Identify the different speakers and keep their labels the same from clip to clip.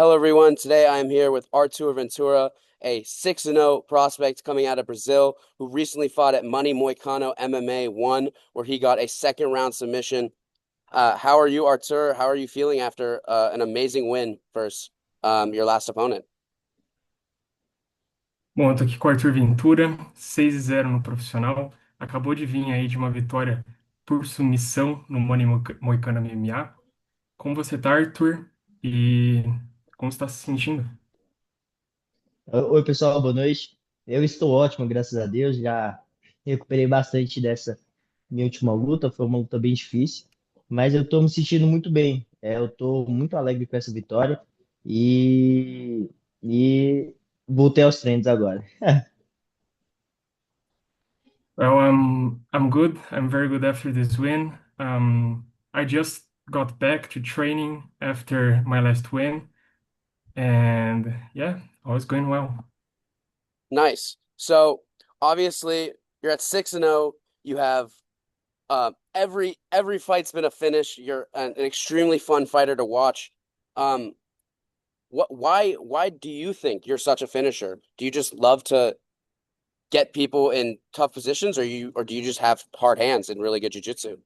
Speaker 1: Hello, everyone. Today I am here with Artur Ventura, a 6-0 prospect coming out of Brazil who recently fought at Money Moicano MMA 1, where he got a second round submission. How are you, Artur? How are you feeling after an amazing win versus your last opponent?
Speaker 2: Bom, eu tô aqui com o Arthur Ventura, 6-0 no profissional. Acabou de vir aí de uma vitória por submissão no Money Moicano MMA. Como você tá, Arthur? E como você tá se sentindo?
Speaker 3: Oi, pessoal, boa noite. Eu estou ótimo, graças a Deus. Já recuperei bastante dessa minha última luta. Foi uma luta bem difícil, mas eu estou me sentindo muito bem. Eu estou muito alegre com essa vitória e voltei aos treinos agora.
Speaker 2: Well, I'm good. I'm very good after this win. I just got back to training after my last win, and yeah, all is going well.
Speaker 1: Nice. So obviously you're at 6-0. You have every fight's been a finish. You're an extremely fun fighter to watch. Um, why do you think you're such a finisher? Do you just love to get people in tough positions, or do you just have hard hands and really good jiu-jitsu?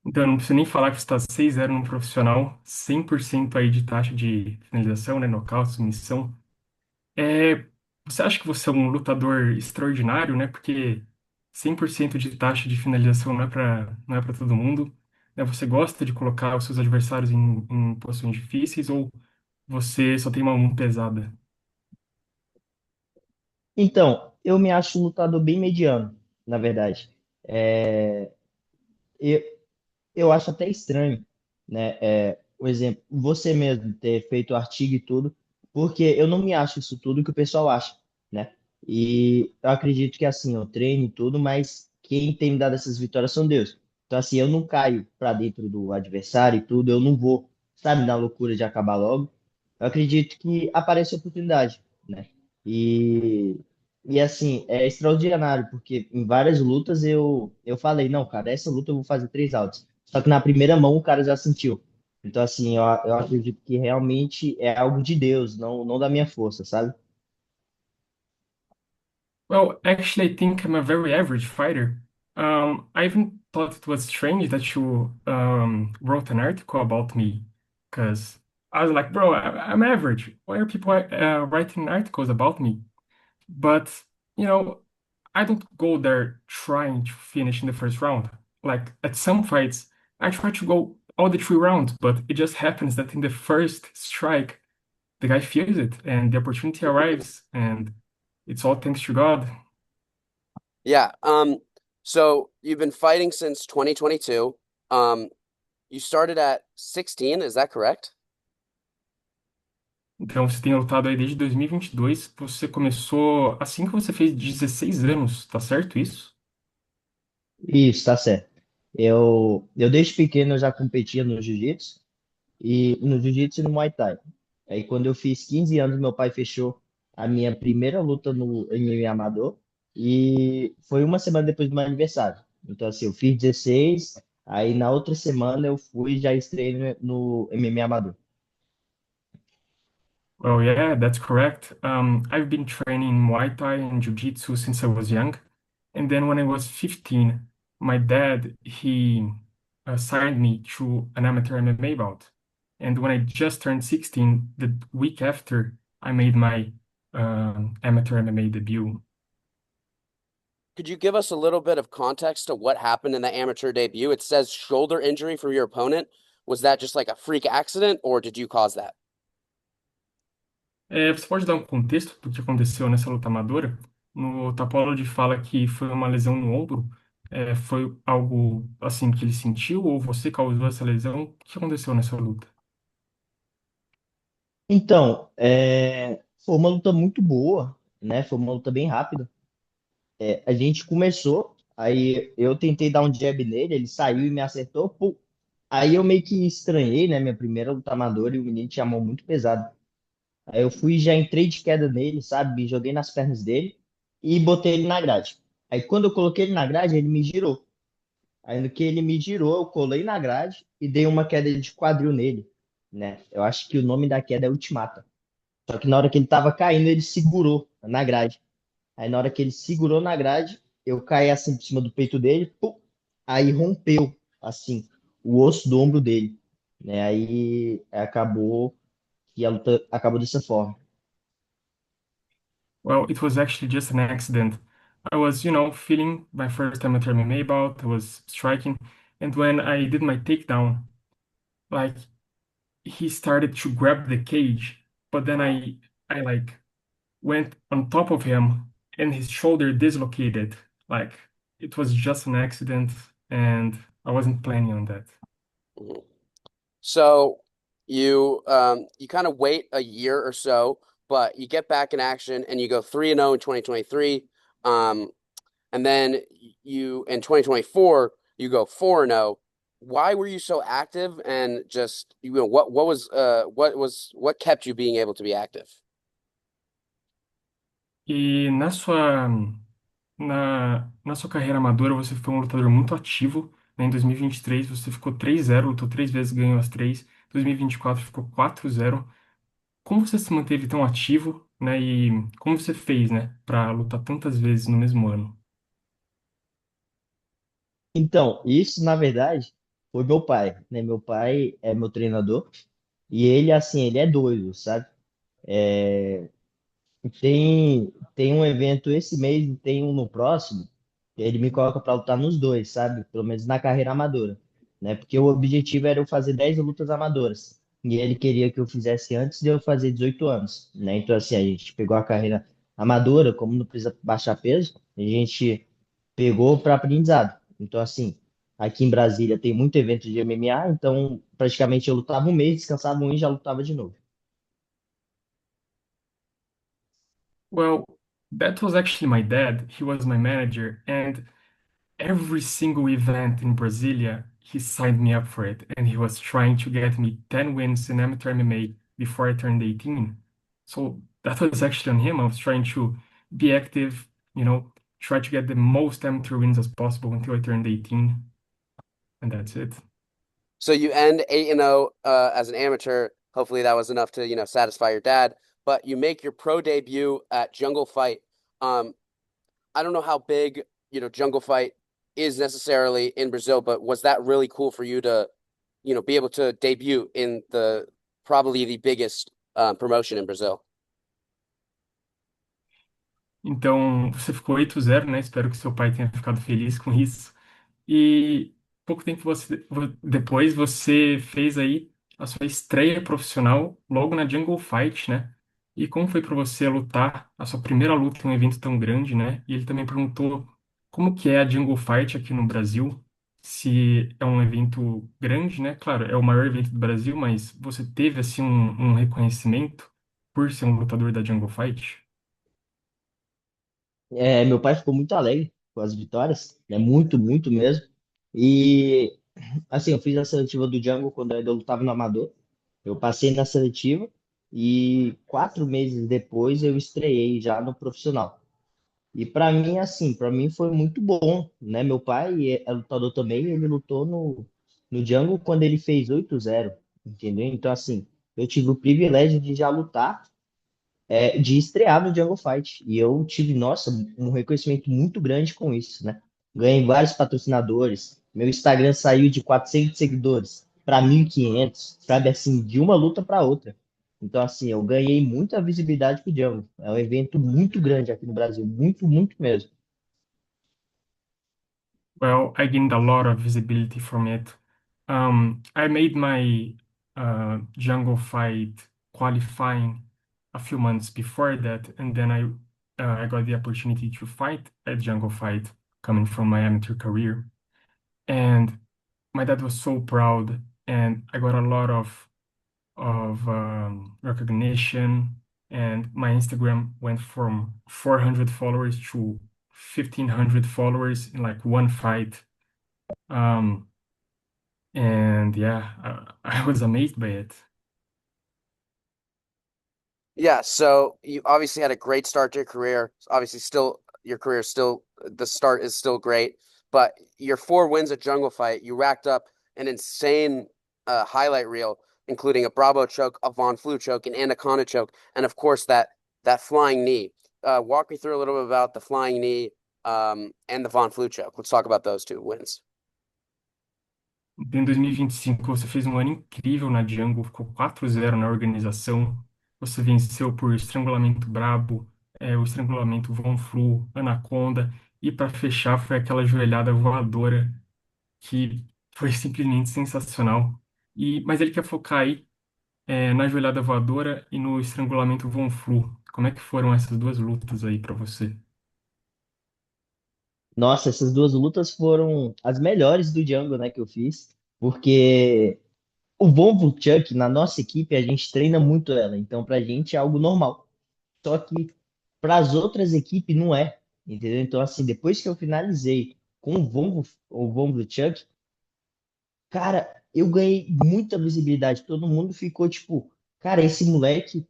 Speaker 2: Então, eu não preciso nem falar que você está 6-0 no profissional, 100% aí de taxa de finalização, né, nocaute, submissão. É, você acha que você é um lutador extraordinário, né? Porque 100% de taxa de finalização não é para todo mundo, né? Você gosta de colocar os seus adversários em posições difíceis ou você só tem uma mão pesada?
Speaker 3: Então, eu me acho um lutador bem mediano, na verdade. Eu, eu acho até estranho, né? Por exemplo, você mesmo ter feito o artigo e tudo, porque eu não me acho isso tudo que o pessoal acha, né? E eu acredito que assim, eu treino e tudo, mas quem tem me dado essas vitórias são Deus. Então, assim, eu não caio pra dentro do adversário e tudo, eu não vou, sabe, na loucura de acabar logo. Eu acredito que aparece a oportunidade, né? E, e assim, é extraordinário, porque em várias lutas eu falei, não, cara, essa luta eu vou fazer 3 rounds. Só que na primeira mão o cara já sentiu. Então, assim, eu acredito que realmente é algo de Deus, não da minha força, sabe?
Speaker 2: Well, actually, I think I'm a very average fighter. I even thought it was strange that you wrote an article about me, because I was like, bro, I'm average. Why are people writing articles about me? But, you know, I don't go there trying to finish in the first round. Like, at some fights, I try to go all the 3 rounds, but it just happens that in the first strike, the guy feels it and the opportunity arrives, and it's all thanks to God.
Speaker 1: Yeah. So you've been fighting since 2022. Um, you started at 16, is that correct?
Speaker 2: Então, você tem lutado aí desde 2022. Você começou assim que você fez 16 anos, tá certo isso?
Speaker 3: Isso, tá certo. Eu desde pequeno eu já competia no jiu-jitsu e no Muay Thai. Aí quando eu fiz 15 anos, meu pai fechou a minha primeira luta no MMA amador e foi uma semana depois do meu aniversário. Então assim, eu fiz 16, aí na outra semana eu fui e já estreiei no MMA amador.
Speaker 2: Well, yeah, that's correct. I've been training Muay Thai and Jiu-Jitsu since I was young. And then when I was 15, my dad, he signed me to an amateur MMA bout. And when I just turned 16, the week after, I made my amateur MMA debut.
Speaker 1: Could you give us a little bit of context to what happened in the amateur debut? It says shoulder injury from your opponent. Was that just like a freak accident, or did you cause that?
Speaker 2: Você pode dar um contexto do que aconteceu nessa luta amadora? No Tapology fala que foi uma lesão no ombro. Foi algo assim que ele sentiu ou você causou essa lesão? O que aconteceu nessa luta?
Speaker 3: Então, foi uma luta muito boa, né? Foi uma luta bem rápida. A gente começou, aí eu tentei dar um jab nele, ele saiu e me acertou. Pum. Aí eu meio que estranhei, né? Minha primeira luta amadora e o menino tinha a mão muito pesada. Aí eu fui e já entrei de queda nele, sabe? Me joguei nas pernas dele e botei ele na grade. Aí quando eu coloquei ele na grade, ele me girou. Aí no que ele me girou, eu colei na grade e dei uma queda de quadril nele. né? Eu acho que o nome da queda é Ultimata. Só que na hora que ele tava caindo, ele segurou na grade. Aí na hora que ele segurou na grade, eu caí assim por cima do peito dele, pum, aí rompeu assim o osso do ombro dele, né? Aí acabou que a luta acabou dessa forma.
Speaker 2: Well, it was actually just an accident. I was, feeling my first amateur MMA bout. I was striking, and when I did my takedown, like he started to grab the cage, but then I like went on top of him, and his shoulder dislocated. Like it was just an accident, and I wasn't planning on that.
Speaker 1: Mhm. So you kind of wait a year or so, but you get back in action and you go 3-0 in 2023. Um, and then you in 2024 you go 4-0. Why were you so active and just what kept you being able to be active?
Speaker 2: E na sua carreira amadora, você foi um lutador muito ativo, né? Em 2023, você ficou 3-0, lutou 3 vezes, ganhou as três. Em 2024, ficou 4-0. Como você se manteve tão ativo, né? E como você fez, né, para lutar tantas vezes no mesmo ano?
Speaker 3: Então, isso na verdade foi meu pai, né? Meu pai é meu treinador e ele assim, ele é doido, sabe? Tem um evento esse mês e tem um no próximo. E ele me coloca para lutar nos dois, sabe? Pelo menos na carreira amadora, né? Porque o objetivo era eu fazer 10 lutas amadoras. E ele queria que eu fizesse antes de eu fazer 18 anos, né? Então, assim, a gente pegou a carreira amadora, como não precisa baixar peso, a gente pegou para aprendizado. Então, assim, aqui em Brasília tem muito evento de MMA, então praticamente eu lutava um mês, descansava um e já lutava de novo.
Speaker 2: Well, that was actually my dad. He was my manager, and every single event in Brasilia, he signed me up for it, and he was trying to get me 10 wins in amateur MMA before I turned 18. So that was actually on him. I was trying to be active, try to get the most amateur wins as possible until I turned 18, and that's it.
Speaker 1: So you end 8-0 as an amateur. Hopefully that was enough to, satisfy your dad. But you make your pro debut at Jungle Fight. Um, I don't know how big, Jungle Fight is necessarily in Brazil, but was that really cool for you to, be able to debut in the probably the biggest promotion in Brazil?
Speaker 2: Então, você ficou 8-0, né? Espero que seu pai tenha ficado feliz com isso. E pouco tempo depois você fez aí a sua estreia profissional logo na Jungle Fight, né? E como foi para você lutar a sua primeira luta em um evento tão grande, né? E ele também perguntou como que é a Jungle Fight aqui no Brasil, se é um evento grande, né? Claro, é o maior evento do Brasil, mas você teve assim um reconhecimento por ser um lutador da Jungle Fight?
Speaker 3: Meu pai ficou muito alegre com as vitórias, né? Muito, muito mesmo. E assim, eu fiz a seletiva do Django quando eu ainda lutava no Amador. Eu passei na seletiva e 4 meses depois eu estreiei já no profissional. E para mim, assim, para mim foi muito bom, né? Meu pai é lutador também, ele lutou no Django quando ele fez 8-0, entendeu? Então, assim, eu tive o privilégio de já lutar de estrear no Jungle Fight. E eu tive, nossa, um reconhecimento muito grande com isso, né? Ganhei vários patrocinadores. Meu Instagram saiu de 400 seguidores para 1.500, sabe? Assim, de uma luta para outra. Então, assim, eu ganhei muita visibilidade com o Jungle. É um evento muito grande aqui no Brasil. Muito, muito mesmo.
Speaker 2: Well, I gained a lot of visibility from it. I made my jungle fight qualifying a few months before that, and then I got the opportunity to fight at jungle fight coming from my amateur career. And my dad was so proud, and I got a lot of recognition, and my Instagram went from 400 followers to 1,500 followers in like one fight. Um, and yeah, I was amazed by it.
Speaker 1: Yeah, so you obviously had a great start to your career. Obviously, still your career is still the start is still great, but your 4 wins at Jungle Fight, you racked up an insane highlight reel. including a Bravo choke, a Von Flue choke, an Anaconda choke, and of course that flying knee. Walk me through a little bit about the flying knee and the Von Flue choke. Let's talk about those two wins.
Speaker 2: Em 2025, você fez um ano incrível na Jungle, ficou 4-0 na organização. Você venceu por estrangulamento brabo, o estrangulamento Von Flu, Anaconda, e para fechar foi aquela joelhada voadora que foi simplesmente sensacional. Mas ele quer focar aí na joelhada voadora e no estrangulamento Von Flu. Como é que foram essas duas lutas aí para você?
Speaker 3: Nossa, essas duas lutas foram as melhores do Django, né, que eu fiz, porque o Volvo Chuck, na nossa equipe, a gente treina muito ela, então pra gente é algo normal. Só que para as outras equipes não é, entendeu? Então, assim, depois que eu finalizei com o Volvo Chuck, cara, eu ganhei muita visibilidade. Todo mundo ficou tipo, cara, esse moleque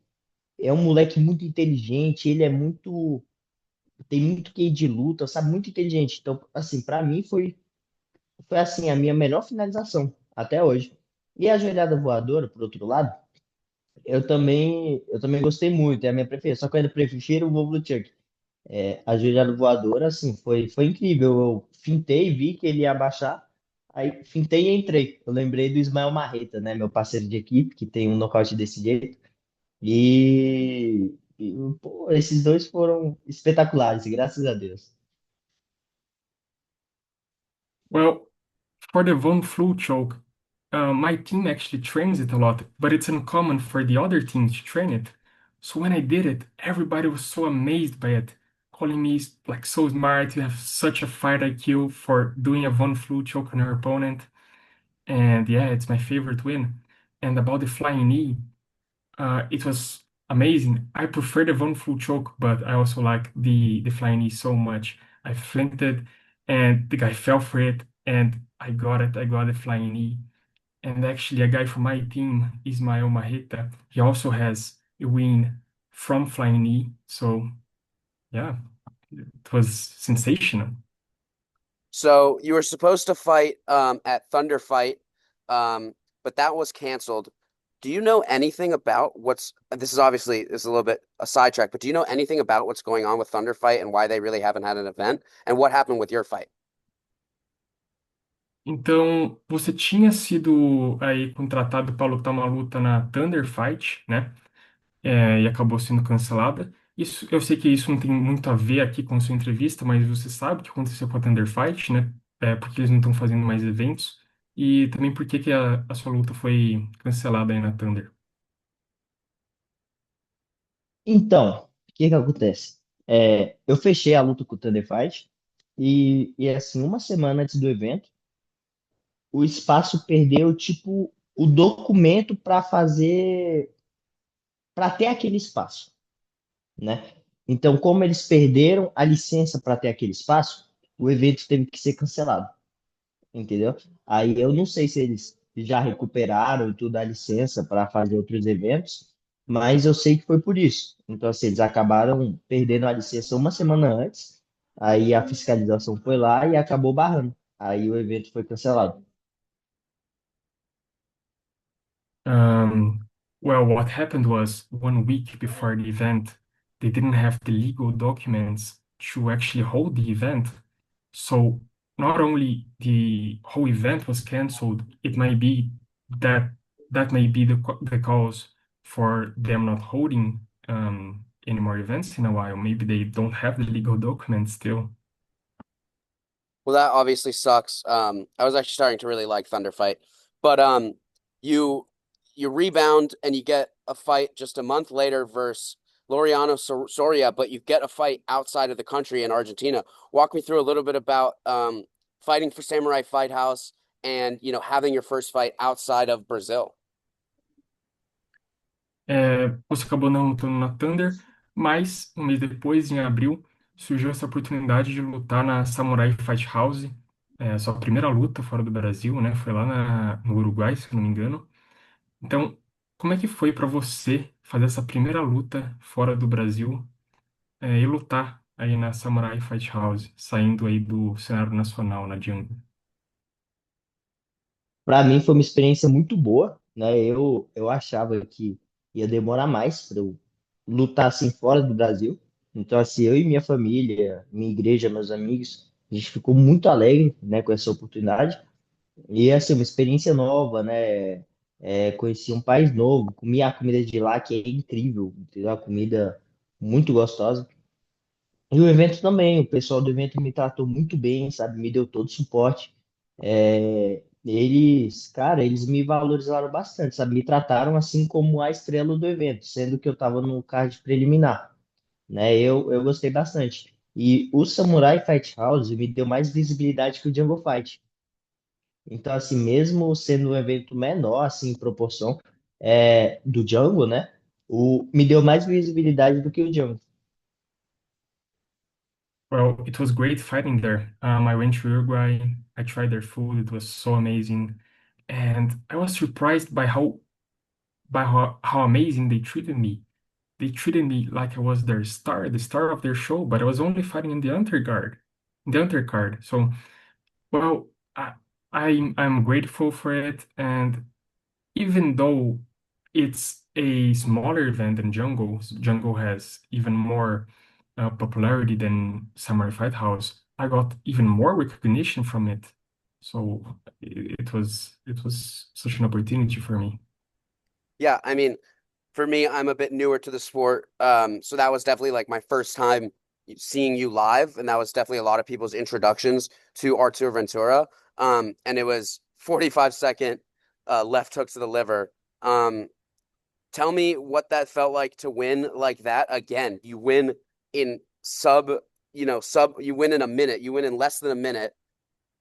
Speaker 3: é um moleque muito inteligente, ele é muito, tem muito QI de luta, sabe? Muito inteligente. Então, assim, para mim foi assim a minha melhor finalização até hoje. E a joelhada voadora, por outro lado, eu também gostei muito, é a minha preferência. Só que eu ainda prefiro o Volvo Chuck. A joelhada voadora, assim, foi incrível. Eu fintei, vi que ele ia abaixar, aí fintei e entrei. Eu lembrei do Ismael Marreta, né, meu parceiro de equipe, que tem um nocaute desse jeito. Pô, esses dois foram espetaculares, graças a Deus.
Speaker 2: Well, for the Von Flu choke, my team actually trains it a lot, but it's uncommon for the other team to train it. So when I did it, everybody was so amazed by it, calling me like so smart. You have such a fight IQ for doing a Von Flu choke on your opponent. And yeah, it's my favorite win. And about the flying knee, it was amazing. I prefer the Von Flu choke, but I also like the flying knee so much. I flinked it, and the guy fell for it, and I got it. I got the flying knee. And actually, a guy from my team, Ismael Marreta, he also has a win from flying knee. So yeah, it was sensational.
Speaker 1: So you were supposed to fight at Thunder Fight, but that was canceled. Do you know anything about what's this is obviously this is a little bit a sidetrack, but do you know anything about what's going on with Thunder Fight and why they really haven't had an event and what happened with your fight?
Speaker 2: Então, você tinha sido aí contratado para lutar uma luta na Thunder Fight, né? E acabou sendo cancelada. Isso, eu sei que isso não tem muito a ver aqui com a sua entrevista, mas você sabe o que aconteceu com a Thunder Fight, né? Porque eles não estão fazendo mais eventos e também por que que a sua luta foi cancelada aí na Thunder.
Speaker 3: Então, o que que acontece? Eu fechei a luta com o Thunder Fight e assim, uma semana antes do evento, o espaço perdeu, tipo, o documento para ter aquele espaço, né? Então, como eles perderam a licença para ter aquele espaço, o evento teve que ser cancelado, entendeu? Aí eu não sei se eles já recuperaram e tudo a licença para fazer outros eventos, mas eu sei que foi por isso. Então, assim, eles acabaram perdendo a licença uma semana antes, aí a fiscalização foi lá e acabou barrando. Aí o evento foi cancelado.
Speaker 2: Well, what happened was 1 week before the event, they didn't have the legal documents to actually hold the event. So not only the whole event was canceled, it might be that that may be the cause for them not holding any more events in a while. Maybe they don't have the legal documents still.
Speaker 1: Well, that obviously sucks. I was actually starting to really like Thunder Fight, but you you rebound and you get a fight just a month later versus Laureano Soria, but you get a fight outside of the country in Argentina. Walk me through a little bit about fighting for Samurai Fight House and having your first fight outside of Brazil.
Speaker 2: Você acabou não lutando na Thunder, mas um mês depois, em abril, surgiu essa oportunidade de lutar na Samurai Fight House, sua primeira luta fora do Brasil, né? Foi lá no Uruguai, se eu não me engano. Então, como é que foi para você fazer essa primeira luta fora do Brasil, e lutar aí na Samurai Fight House, saindo aí do cenário nacional na Jungle?
Speaker 3: Para mim foi uma experiência muito boa, né? Eu achava que ia demorar mais para eu lutar assim fora do Brasil. Então, assim, eu e minha família, minha igreja, meus amigos, a gente ficou muito alegre, né, com essa oportunidade. E assim, uma experiência nova, né? Conheci um país novo, comi a comida de lá, que é incrível, entendeu? A comida muito gostosa. E o evento também, o pessoal do evento me tratou muito bem, sabe? Me deu todo o suporte. Cara, eles me valorizaram bastante, sabe? Me trataram assim como a estrela do evento, sendo que eu estava no card preliminar, né? Eu gostei bastante. E o Samurai Fight House me deu mais visibilidade que o Jungle Fight. Então, assim, mesmo sendo um evento menor, assim, em proporção do Django, né? Me deu mais visibilidade do que o Django.
Speaker 2: Well, it was great fighting there. I went to Uruguay. I tried their food. It was so amazing, and I was surprised by how amazing they treated me. They treated me like I was their star, the star of their show, but I was only fighting in the undercard. So, well, I'm grateful for it, and even though it's a smaller event than Jungle has even more popularity than Samurai Fight House, I got even more recognition from it. So it was such an opportunity for me.
Speaker 1: Yeah, I mean, for me, I'm a bit newer to the sport. So that was definitely like my first time seeing you live, and that was definitely a lot of people's introductions to Artur Ventura. And it was 45-second left hooks to the liver. Um, Tell me what that felt like to win like that again. You win in you win in a minute. You win in less than a minute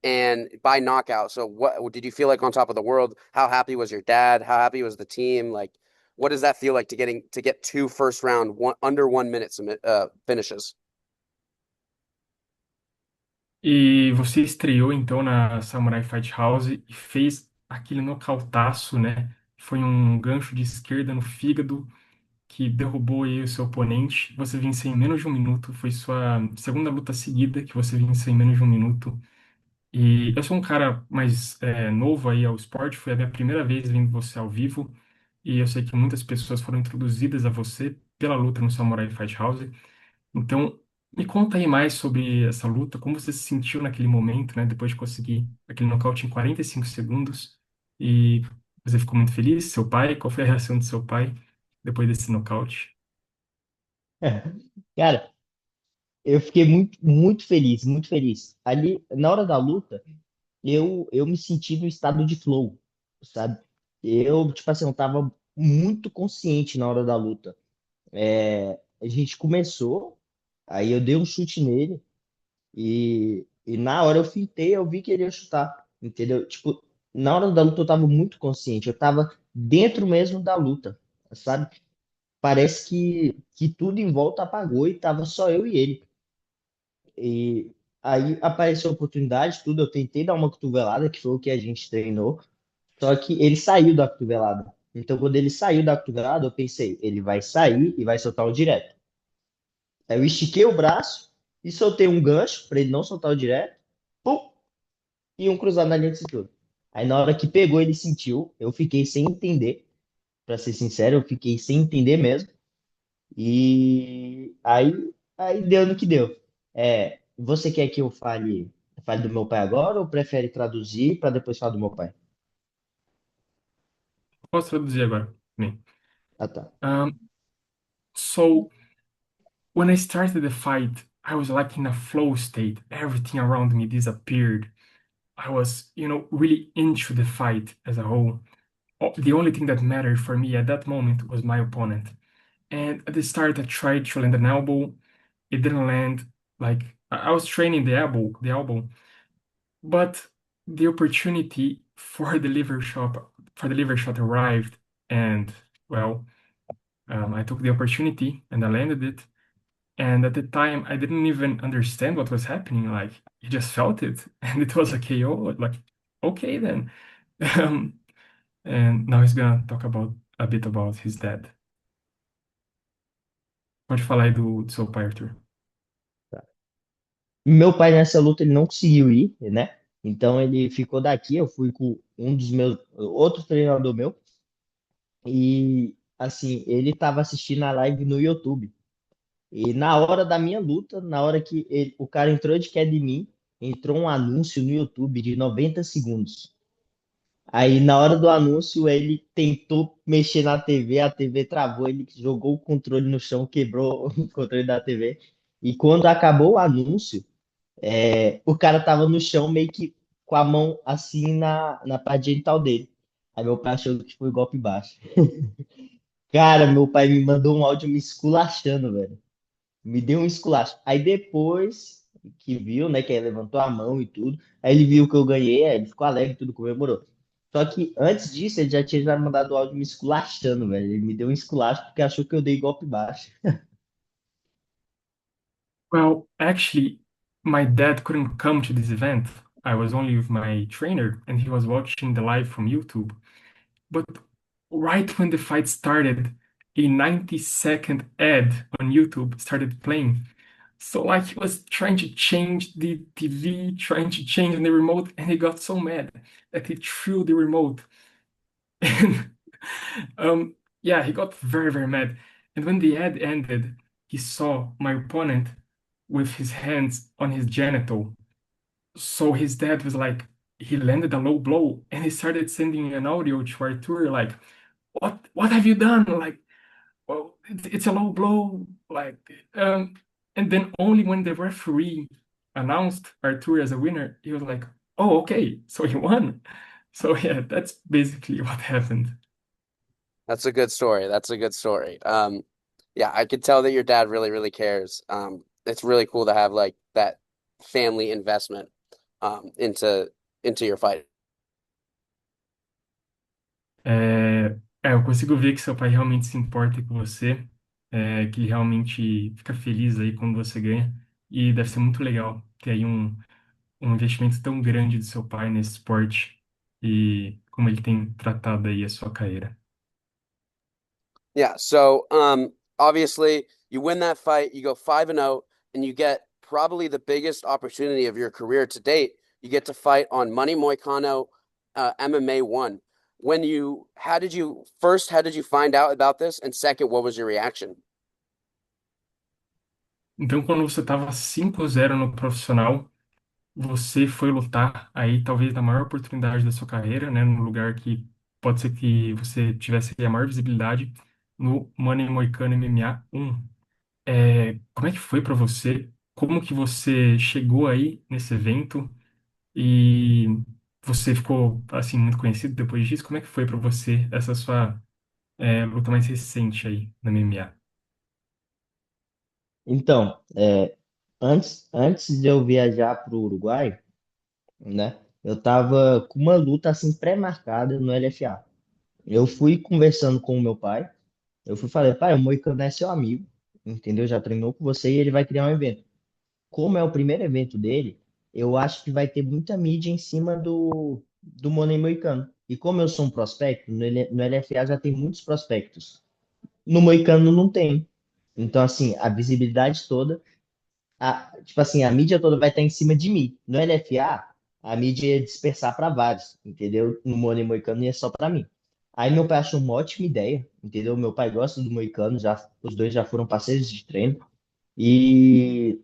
Speaker 1: and by knockout. So what did you feel like on top of the world? How happy was your dad? How happy was the team? Like, what does that feel like to get two first round under 1 minute finishes?
Speaker 2: E você estreou então na Samurai Fight House e fez aquele nocautaço, né? Foi um gancho de esquerda no fígado que derrubou aí o seu oponente. Você venceu em menos de um minuto. Foi sua segunda luta seguida que você venceu em menos de um minuto. E eu sou um cara mais novo aí ao esporte. Foi a minha primeira vez vendo você ao vivo. E eu sei que muitas pessoas foram introduzidas a você pela luta no Samurai Fight House. Então, me conta aí mais sobre essa luta, como você se sentiu naquele momento, né? Depois de conseguir aquele nocaute em 45 segundos. E você ficou muito feliz? Seu pai? Qual foi a reação do seu pai depois desse nocaute?
Speaker 3: Cara, eu fiquei muito, muito feliz, muito feliz. Ali, na hora da luta, eu me senti no estado de flow, sabe? Eu, tipo assim, eu tava muito consciente na hora da luta. A gente começou, aí eu dei um chute nele e na hora eu fintei, eu vi que ele ia chutar, entendeu? Tipo, na hora da luta eu tava muito consciente, eu tava dentro mesmo da luta, sabe? Parece que tudo em volta apagou e tava só eu e ele. E aí apareceu a oportunidade, tudo, eu tentei dar uma cotovelada, que foi o que a gente treinou, só que ele saiu da cotovelada. Então, quando ele saiu da cotovelada, eu pensei, ele vai sair e vai soltar o direto. Aí eu estiquei o braço e soltei um gancho para ele não soltar o direto, pum, e um cruzado na linha de cintura. Aí na hora que pegou, ele sentiu, eu fiquei sem entender, para ser sincero, eu fiquei sem entender mesmo. E aí deu no que deu. Você quer que eu fale do meu pai agora ou prefere traduzir para depois falar do meu pai?
Speaker 2: Posso traduzir agora? Bem,
Speaker 3: Ah, tá.
Speaker 2: um, so when I started the fight, I was like in a flow state. Everything around me disappeared. I was, really into the fight as a whole. The only thing that mattered for me at that moment was my opponent. And at the start, I tried to land an elbow. It didn't land. Like I was training the elbow, but the opportunity for the liver shot arrived, and well, I took the opportunity and I landed it. And at the time, I didn't even understand what was happening. Like, I just felt it, and it was a KO. Like, okay then. Um, and now he's gonna talk about a bit about his dad. Pode falar aí do seu pai, Arthur.
Speaker 3: Meu pai nessa luta ele não conseguiu ir, né? Então ele ficou daqui. Eu fui com um dos meus outro treinador meu. E assim, ele tava assistindo a live no YouTube. E na hora da minha luta, na hora que o cara entrou de queda em mim, entrou um anúncio no YouTube de 90 segundos. Aí, na hora do anúncio, ele tentou mexer na TV, a TV travou, ele jogou o controle no chão, quebrou o controle da TV. E quando acabou o anúncio, o cara tava no chão, meio que com a mão assim na parte genital dele. Aí meu pai achou que foi golpe baixo. Cara, meu pai me mandou um áudio me esculachando, velho. Me deu um esculacho. Aí depois que viu, né, que ele levantou a mão e tudo, aí ele viu que eu ganhei, aí ele ficou alegre, tudo comemorou. Só que antes disso, ele já tinha já mandado o áudio me esculachando, velho. Ele me deu um esculacho porque achou que eu dei golpe baixo.
Speaker 2: Well, actually, my dad couldn't come to this event. I was only with my trainer, and he was watching the live from YouTube. But right when the fight started, a 90-second ad on YouTube started playing. So like he was trying to change the TV, trying to change the remote, and he got so mad that he threw the remote. And yeah, he got very, very mad. And when the ad ended, he saw my opponent with his hands on his genital. So his dad was like, he landed a low blow and he started sending an audio to Arthur like, what have you done? Like, well, it's a low blow. Like, and then only when the referee announced Arthur as a winner, he was like, oh, okay, so he won. So yeah, that's basically what happened.
Speaker 1: That's a good story. That's a good story. Yeah, I could tell that your dad really, really cares. It's really cool to have like that family investment into your fight.
Speaker 2: Eu consigo ver que seu pai realmente se importa com você, que realmente fica feliz aí quando você ganha. E deve ser muito legal ter aí um investimento tão grande do seu pai nesse esporte e como ele tem tratado aí a sua carreira.
Speaker 1: Yeah, so obviously you win that fight, you go 5-0, and you get probably the biggest opportunity of your career to date. You get to fight on Money Moicano MMA 1. How did you find out about this? And second, what was your reaction?
Speaker 2: Então, quando você estava 5-0 no profissional, você foi lutar aí talvez na maior oportunidade da sua carreira, né, num lugar que pode ser que você tivesse a maior visibilidade no Money Moicano MMA 1. Como é que foi para você? Como que você chegou aí nesse evento e você ficou assim muito conhecido depois disso? Como é que foi para você essa sua luta mais recente aí na MMA?
Speaker 3: Então, antes de eu viajar para o Uruguai, né, eu tava com uma luta assim pré-marcada no LFA. Eu fui conversando com o meu pai. Eu fui falei, pai, o Moicano é seu amigo, entendeu? Já treinou com você e ele vai criar um evento. Como é o primeiro evento dele, eu acho que vai ter muita mídia em cima do Money Moicano. E como eu sou um prospecto, no LFA já tem muitos prospectos. No Moicano não tem. Então, assim, a visibilidade toda, tipo assim, a mídia toda vai estar em cima de mim. No LFA, a mídia ia dispersar para vários, entendeu? No Money Moicano ia só para mim. Aí meu pai achou uma ótima ideia, entendeu? Meu pai gosta do Moicano, já, os dois já foram parceiros de treino. E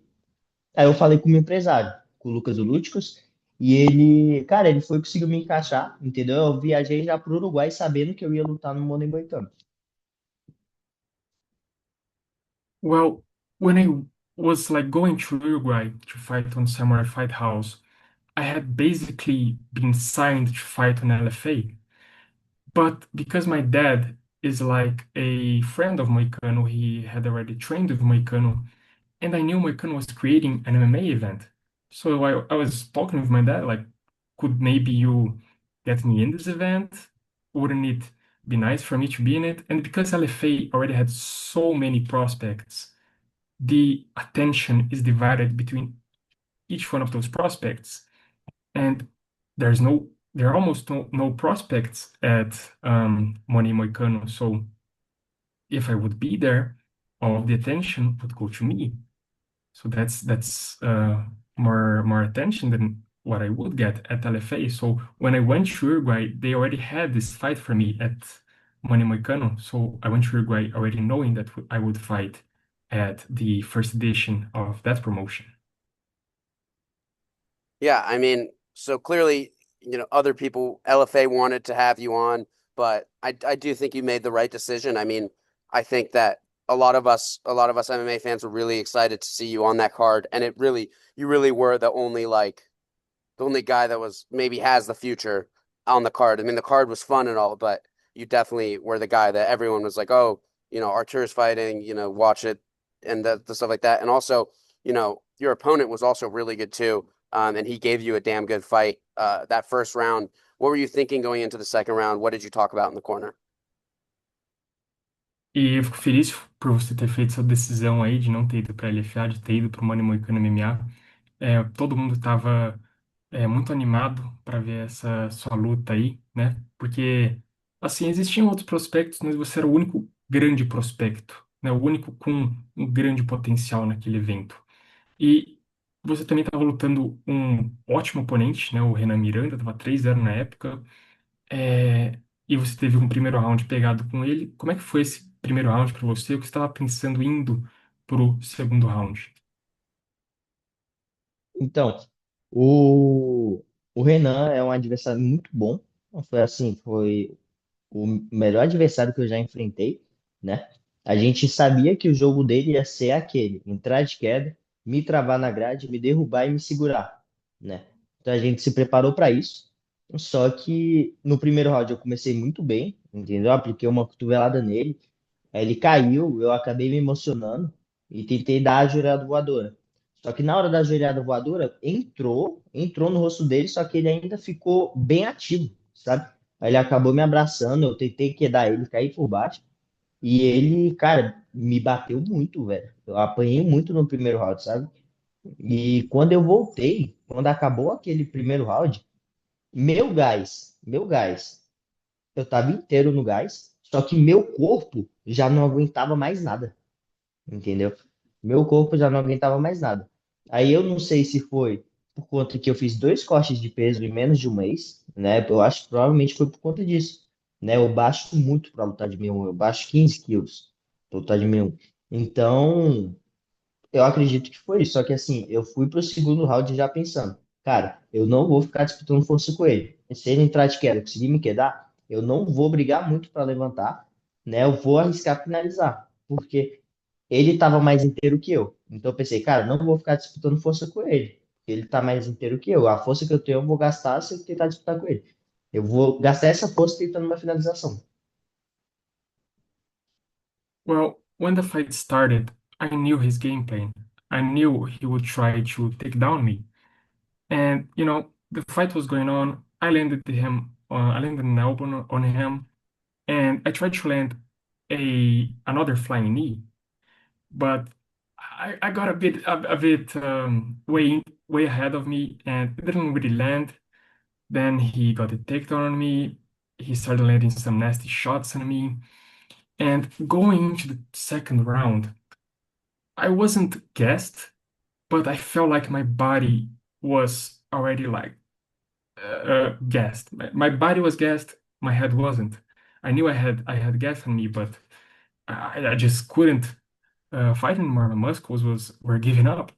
Speaker 3: aí eu falei com o meu empresário, com o Lucas Olúticos, e ele, cara, ele foi conseguiu me encaixar, entendeu? Eu viajei já pro Uruguai sabendo que eu ia lutar no Money Moicano.
Speaker 2: Well, when I was like going to Uruguay to fight on Samurai Fight House, I had basically been signed to fight on LFA. But because my dad is like a friend of Moicano, he had already trained with Moicano, and I knew Moicano was creating an MMA event. So I was talking with my dad, like, could maybe you get me in this event? Wouldn't it be nice for me to be in it? And because LFA already had so many prospects, the attention is divided between each one of those prospects, and there are almost no prospects at Money Moicano. So if I would be there, all of the attention would go to me. So that's more attention than what I would get at LFA. So when I went to Uruguay, they already had this fight for me at Money Moicano, so I went to Uruguay already knowing that I would fight at the first edition of that promotion.
Speaker 1: Yeah, I mean, so clearly, other people, LFA wanted to have you on, but I do think you made the right decision. I mean, I think that a lot of us MMA fans were really excited to see you on that card, and you really were the only guy that was maybe has the future on the card. I mean, the card was fun and all, but you definitely were the guy that everyone was like, oh, Artur's fighting, watch it and the stuff like that. And also, your opponent was also really good too. And he gave you a damn good fight. That first round, what were you thinking going into the second round? What did you talk about in the corner?
Speaker 2: E eu fico feliz por você ter feito essa decisão aí de não ter ido para a LFA, de ter ido para o Money Moicano MMA. Todo mundo estava muito animado para ver essa sua luta aí, né? Porque, assim, existiam outros prospectos, mas você era o único grande prospecto, né? O único com um grande potencial naquele evento. E você também estava lutando um ótimo oponente, né? O Renan Miranda, estava 3-0 na época. É, e você teve um primeiro round pegado com ele. Como é que foi esse primeiro round para você? O que você estava pensando indo pro segundo round?
Speaker 3: Então, o, o Renan é um adversário muito bom. Foi assim, foi o melhor adversário que eu já enfrentei, né? A gente sabia que o jogo dele ia ser aquele, entrar de queda, me travar na grade, me derrubar e me segurar, né? Então a gente se preparou para isso. Só que no primeiro round eu comecei muito bem, entendeu? Apliquei uma cotovelada nele, aí ele caiu, eu acabei me emocionando e tentei dar a joelhada voadora. Só que na hora da joelhada voadora, entrou no rosto dele, só que ele ainda ficou bem ativo, sabe? Aí ele acabou me abraçando, eu tentei quedar ele, cair por baixo. E ele, cara, me bateu muito, velho. Eu apanhei muito no primeiro round, sabe? E quando eu voltei, quando acabou aquele primeiro round, meu gás, eu tava inteiro no gás, só que meu corpo já não aguentava mais nada, entendeu? Meu corpo já não aguentava mais nada. Aí eu não sei se foi por conta que eu fiz dois cortes de peso em menos de um mês, né? Eu acho que provavelmente foi por conta disso, né? Eu baixo muito para lutar de 1001, eu baixo 15 quilos para lutar de 1001. Então, eu acredito que foi isso. Só que assim, eu fui pro segundo round já pensando, cara, eu não vou ficar disputando força com ele. Se ele entrar de queda, conseguir me quedar, eu não vou brigar muito para levantar, né? Eu vou arriscar finalizar, porque ele estava mais inteiro que eu. Então eu pensei, cara, não vou ficar disputando força com ele. Ele tá mais inteiro que eu. A força que eu tenho eu vou gastar se eu tentar disputar com ele. Eu vou gastar essa força tentando uma finalização.
Speaker 2: Well, when the fight started, I knew his game plan. I knew he would try to take down me. And, the fight was going on. I landed an elbow on him, and I tried to land another flying knee, but I got a bit way ahead of me, and it didn't really land. Then he got a takedown on me. He started landing some nasty shots on me. And going into the second round, I wasn't gassed, but I felt like my body was already like gassed. My body was gassed, my head wasn't. I knew I had gas on me, but I just couldn't fight anymore. My muscles were giving up.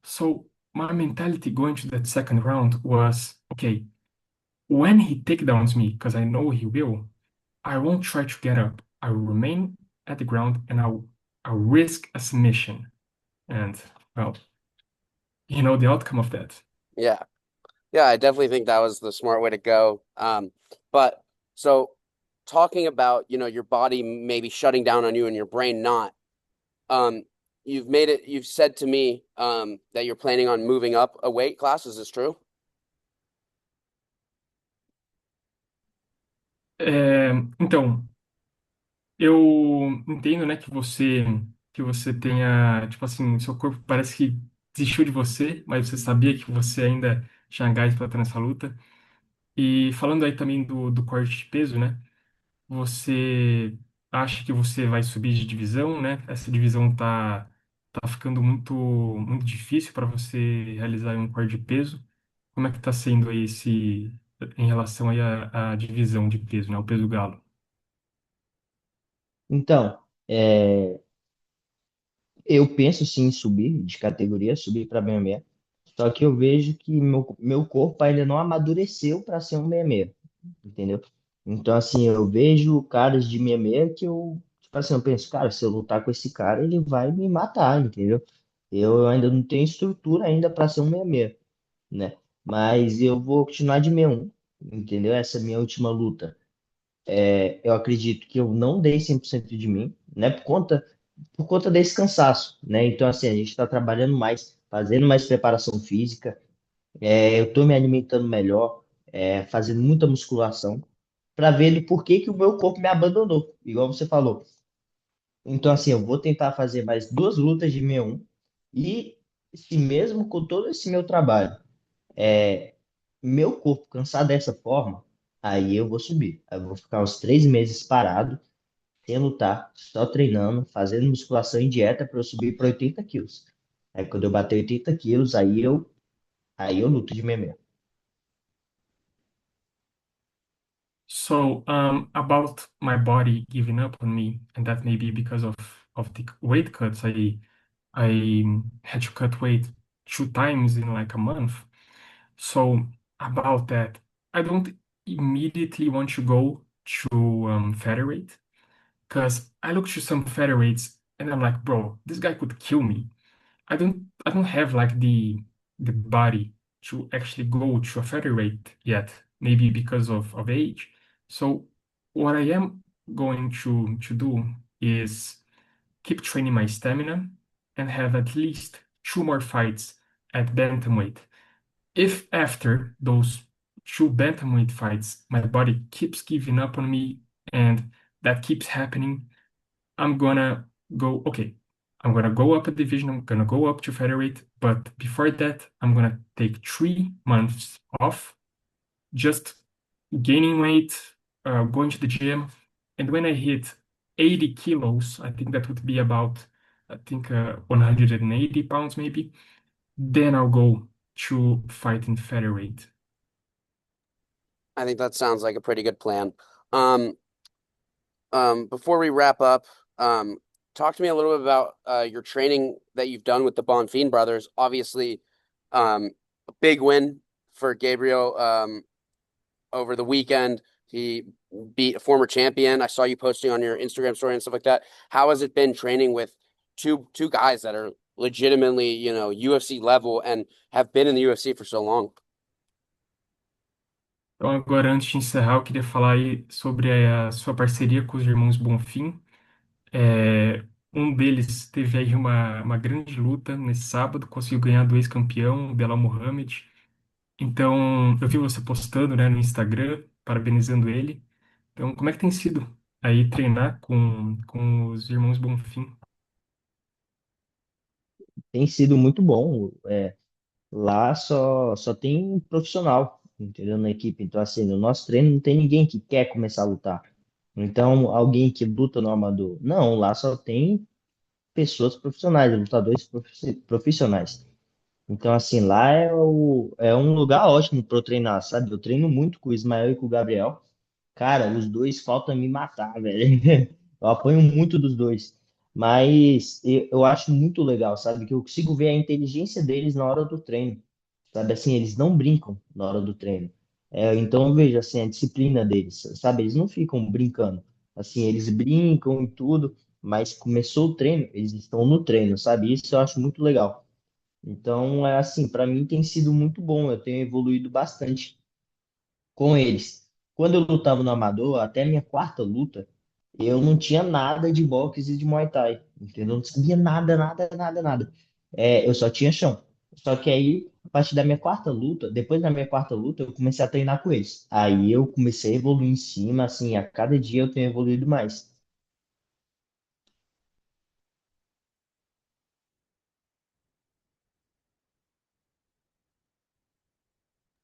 Speaker 2: So my mentality going to that second round was okay. When he takedowns me, because I know he will, I won't try to get up. I will remain at the ground and I'll risk a submission. And well, the outcome of that.
Speaker 1: Yeah. Yeah, I definitely think that was the smart way to go. But so talking about, your body maybe shutting down on you and your brain not, um, you've said to me, that you're planning on moving up a weight class. Is this true?
Speaker 2: Então, eu entendo, né, que você tenha, tipo assim, seu corpo parece que desistiu de você, mas você sabia que você ainda tinha gás para estar nessa luta. E falando aí também do corte de peso, né? Você acha que você vai subir de divisão, né? Essa divisão tá ficando muito difícil para você realizar um corte de peso. Como é que tá sendo aí em relação aí à divisão de peso, né? O peso galo?
Speaker 3: Então, eu penso sim em subir de categoria, subir para 66. Só que eu vejo que meu corpo ainda não amadureceu para ser um 66, entendeu? Então, assim, eu vejo caras de 66 que eu, tipo assim, eu penso, cara, se eu lutar com esse cara, ele vai me matar, entendeu? Eu ainda não tenho estrutura ainda para ser um 66, né? Mas eu vou continuar de 61, entendeu? Essa é a minha última luta. Eu acredito que eu não dei 100% de mim, né? Por conta desse cansaço, né? Então, assim, a gente está trabalhando mais, fazendo mais preparação física, eu estou me alimentando melhor, fazendo muita musculação, para ver do porquê que o meu corpo me abandonou, igual você falou. Então, assim, eu vou tentar fazer mais duas lutas de 61 e, se mesmo com todo esse meu trabalho, meu corpo cansar dessa forma, aí eu vou subir. Aí eu vou ficar uns 3 meses parado sem lutar, só treinando, fazendo musculação e dieta para eu subir para 80 quilos. Aí quando eu bater 80 quilos, aí eu luto de MMA.
Speaker 2: So, about my body giving up on me, and that may be because of the weight cuts. I had to cut weight 2 times in like a month. So about that, I don't immediately want to go to featherweight because I look to some featherweights and I'm like, bro, this guy could kill me. I don't have like the body to actually go to a featherweight yet, maybe because of age. So what I am going to do is keep training my stamina and have at least two more fights at bantamweight. If after those two bantamweight fights my body keeps giving up on me and that keeps happening, I'm gonna go, okay, I'm gonna go up a division, I'm gonna go up to featherweight, but before that, I'm gonna take 3 months off, just gaining weight, going to the gym. And when I hit 80 kilos, I think that would be about, I think, 180 pounds maybe, then I'll go to fight in featherweight.
Speaker 1: I think that sounds like a pretty good plan. Um, before we wrap up, um, talk to me a little bit about your training that you've done with the Bonfim brothers. Obviously, a big win for Gabriel over the weekend. He beat a former champion. I saw you posting on your Instagram story and stuff like that. How has it been training with two guys that are legitimately, UFC level and have been in the UFC for so long?
Speaker 2: Então, agora, antes de encerrar, eu queria falar aí sobre a sua parceria com os irmãos Bonfim. Um deles teve aí uma grande luta nesse sábado, conseguiu ganhar do ex-campeão, o Belal Muhammad. Então, eu vi você postando, né, no Instagram, parabenizando ele. Então, como é que tem sido aí treinar com os irmãos Bonfim?
Speaker 3: Tem sido muito bom. Lá só tem um profissional, entendeu? Na equipe. Então, assim, no nosso treino não tem ninguém que quer começar a lutar. Então, alguém que luta no amador. Não, lá só tem pessoas profissionais, lutadores profissionais. Então, assim, lá é um lugar ótimo para eu treinar, sabe? Eu treino muito com o Ismael e com o Gabriel. Cara, os dois faltam me matar, velho. Eu apanho muito dos dois. Mas eu acho muito legal, sabe? Que eu consigo ver a inteligência deles na hora do treino. Sabe assim, eles não brincam na hora do treino. Então eu vejo assim a disciplina deles, sabe? Eles não ficam brincando. Assim, eles brincam e tudo, mas começou o treino, eles estão no treino, sabe? Isso eu acho muito legal. Então, é assim, para mim tem sido muito bom. Eu tenho evoluído bastante com eles. Quando eu lutava no amador, até a minha quarta luta, eu não tinha nada de boxe e de Muay Thai, entendeu? Não sabia nada, nada, nada, nada. Eu só tinha chão. Só que aí, a partir da minha quarta luta, depois da minha quarta luta, eu comecei a treinar com eles. Aí eu comecei a evoluir em cima, assim, a cada dia eu tenho evoluído mais.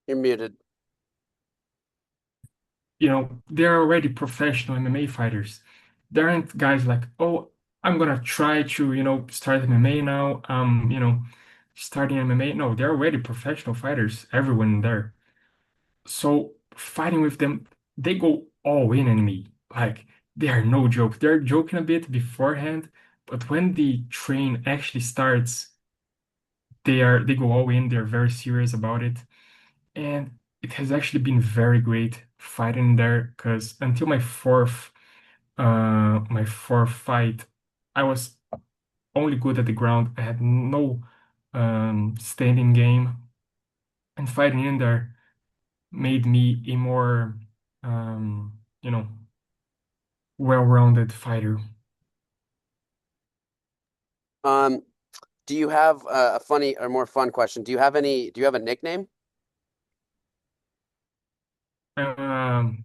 Speaker 1: You're muted.
Speaker 2: They're already professional MMA fighters. There aren't guys like, oh, I'm gonna try to, start MMA now. Starting MMA. No, they're already professional fighters, everyone there. So fighting with them, they go all in on me. Like they are no joke. They're joking a bit beforehand, but when the train actually starts, they go all in. They're very serious about it, and it has actually been very great fighting there. Because until my fourth fight, I was only good at the ground. I had no standing game, and fighting in there made me a more you know well-rounded fighter.
Speaker 1: Um, do you have a funny or more fun question? Do you have a nickname?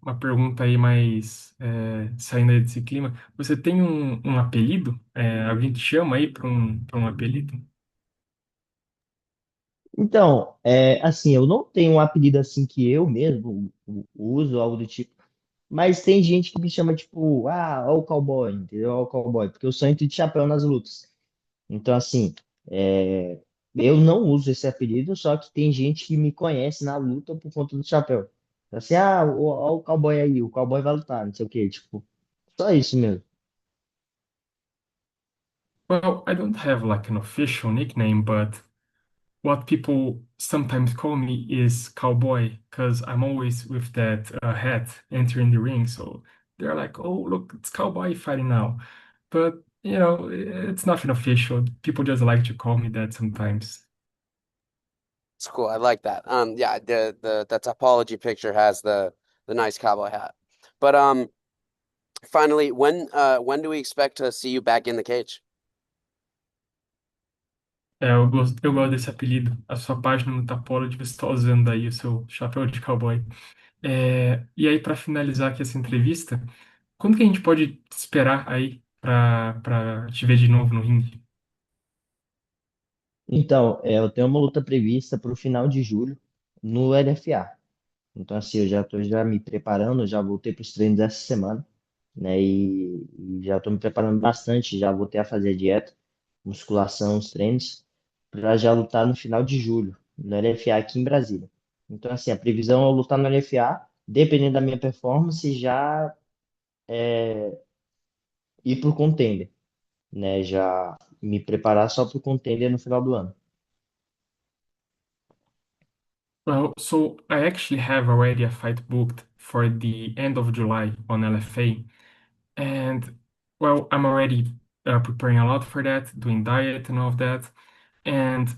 Speaker 2: Uma pergunta aí mais saindo aí desse clima. Você tem um apelido? Alguém te chama aí para um apelido?
Speaker 3: Então, assim, eu não tenho um apelido assim que eu mesmo uso, algo do tipo, mas tem gente que me chama tipo, ó o cowboy, entendeu? Ó o cowboy, porque eu só entro de chapéu nas lutas. Então, assim, eu não uso esse apelido, só que tem gente que me conhece na luta por conta do chapéu. Assim, ó o cowboy aí, o cowboy vai lutar, não sei o quê, tipo, só isso mesmo.
Speaker 2: Well, I don't have like an official nickname, but what people sometimes call me is cowboy because I'm always with that hat entering the ring. So they're like, "Oh, look, it's cowboy fighting now." But it's nothing official. People just like to call me that sometimes.
Speaker 1: It's cool. I like that. Yeah, the topology picture has the nice cowboy hat. But finally, when do we expect to see you back in the cage?
Speaker 2: Eu gosto desse apelido. A sua página no Tapology, você está usando aí o seu chapéu de cowboy. E aí, para finalizar aqui essa entrevista, quando que a gente pode esperar aí para te ver de novo no ringue?
Speaker 3: Então, eu tenho uma luta prevista para o final de julho no LFA. Então, assim, eu já estou já me preparando, já voltei para os treinos essa semana, né? E já estou me preparando bastante, já voltei a fazer a dieta, musculação, os treinos, para já lutar no final de julho, no LFA aqui em Brasília. Então, assim, a previsão é eu lutar no LFA, dependendo da minha performance, já ir para o contender, né? Já me preparar só para o contender no final do ano.
Speaker 2: Well, so I actually have already a fight booked for the end of July on LFA, and well, I'm already preparing a lot for that, doing diet and all of that, and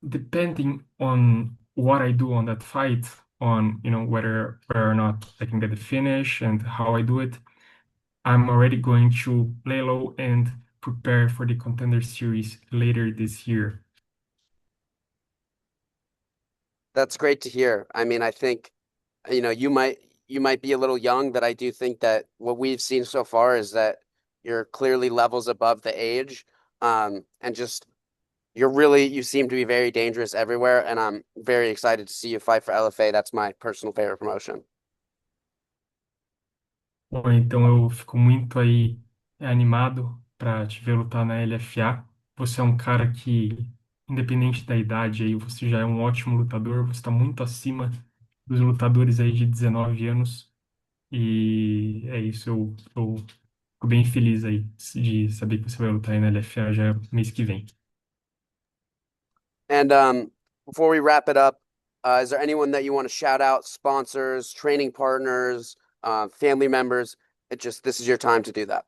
Speaker 2: depending on what I do on that fight, on whether or not I can get the finish and how I do it, I'm already going to lay low and prepare for the Contender Series later this year.
Speaker 1: That's great to hear. I mean, I think, you might be a little young, but I do think that what we've seen so far is that you're clearly levels above the age. And just you seem to be very dangerous everywhere, and I'm very excited to see you fight for LFA. That's my personal favorite promotion.
Speaker 2: Bom, então eu fico muito aí animado para te ver lutar na LFA. Você é um cara que, independente da idade aí, você já é um ótimo lutador, você está muito acima dos lutadores aí de 19 anos. E é isso, eu fico bem feliz aí de saber que você vai lutar aí na LFA já mês que vem.
Speaker 1: And before we wrap it up, is there anyone that you want to shout out, sponsors, training partners, family members? This is your time to do that.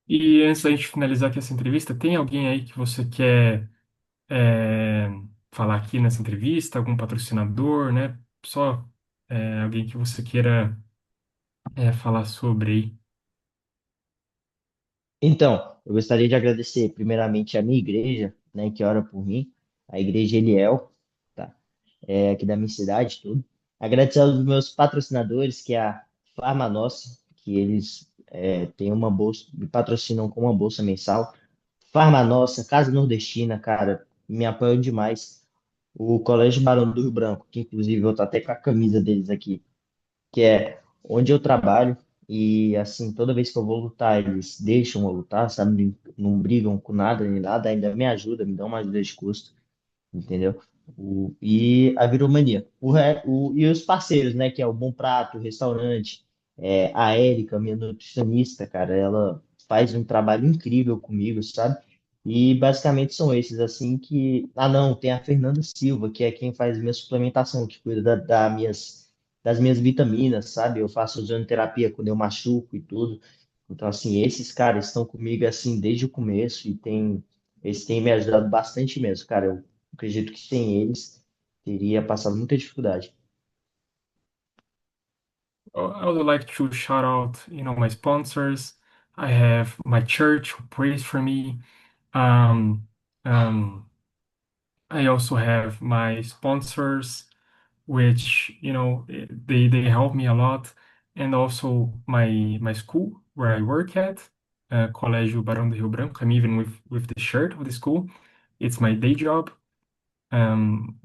Speaker 2: E antes da gente finalizar aqui essa entrevista, tem alguém aí que você quer é, falar aqui nessa entrevista? Algum patrocinador, né? Só alguém que você queira falar sobre aí.
Speaker 3: Então, eu gostaria de agradecer primeiramente a minha igreja, né, que ora por mim, a igreja Eliel, tá? Aqui da minha cidade, tudo. Agradecer aos meus patrocinadores, que é a Farma Nossa, que eles têm uma bolsa, me patrocinam com uma bolsa mensal. Farma Nossa, Casa Nordestina, cara, me apoiam demais. O Colégio Barão do Rio Branco, que inclusive eu tô até com a camisa deles aqui, que é onde eu trabalho. E assim, toda vez que eu vou lutar, eles deixam eu lutar, sabe? Não brigam com nada nem nada, ainda me ajuda, me dão uma ajuda de custo, entendeu? E a Viromania. E os parceiros, né? Que é o Bom Prato, o restaurante. A Érica, minha nutricionista, cara, ela faz um trabalho incrível comigo, sabe? E basicamente são esses, assim, que. Ah, não, tem a Fernanda Silva, que é quem faz minha suplementação, que cuida das minhas vitaminas, sabe? Eu faço ozonoterapia quando eu machuco e tudo. Então, assim, esses caras estão comigo, assim, desde o começo eles têm me ajudado bastante mesmo, cara. Eu acredito que sem eles teria passado muita dificuldade.
Speaker 2: I would like to shout out, my sponsors. I have my church who prays for me. Um, um, I also have my sponsors, which, they help me a lot, and also my school where I work at, Colégio Barão do Rio Branco. I'm even with the shirt of the school. It's my day job. Um,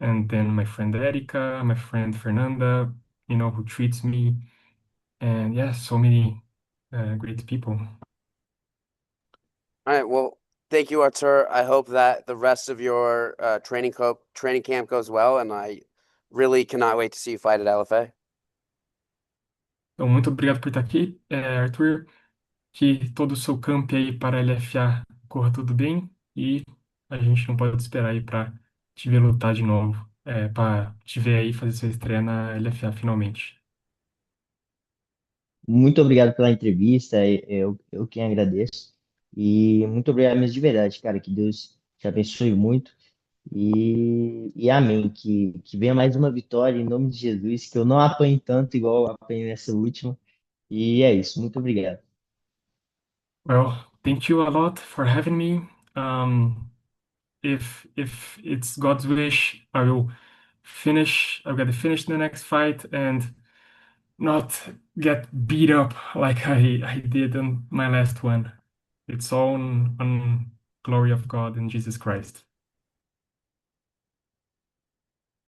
Speaker 2: and then my friend Erika, my friend Fernanda, who treats me, and yeah, so many great people.
Speaker 1: All right, well, thank you, Artur. I hope that the rest of your training camp goes well, and I really cannot wait to see you fight at LFA.
Speaker 2: Então, muito obrigado por estar aqui, Arthur. Que todo o seu camp aí para LFA corra tudo bem e a gente não pode esperar aí para te ver lutar de novo, para te ver aí fazer sua estreia na LFA finalmente.
Speaker 3: Muito obrigado pela entrevista, eu quem agradeço. E muito obrigado mesmo de verdade, cara. Que Deus te abençoe muito. E amém. Que venha mais uma vitória em nome de Jesus, que eu não apanhe tanto igual eu apanhei nessa última. E é isso. Muito obrigado.
Speaker 2: Well, thank you a lot for having me. If it's God's wish, I'll get to finish the next fight and not get beat up like I did on my last one. It's all on glory of God and Jesus Christ.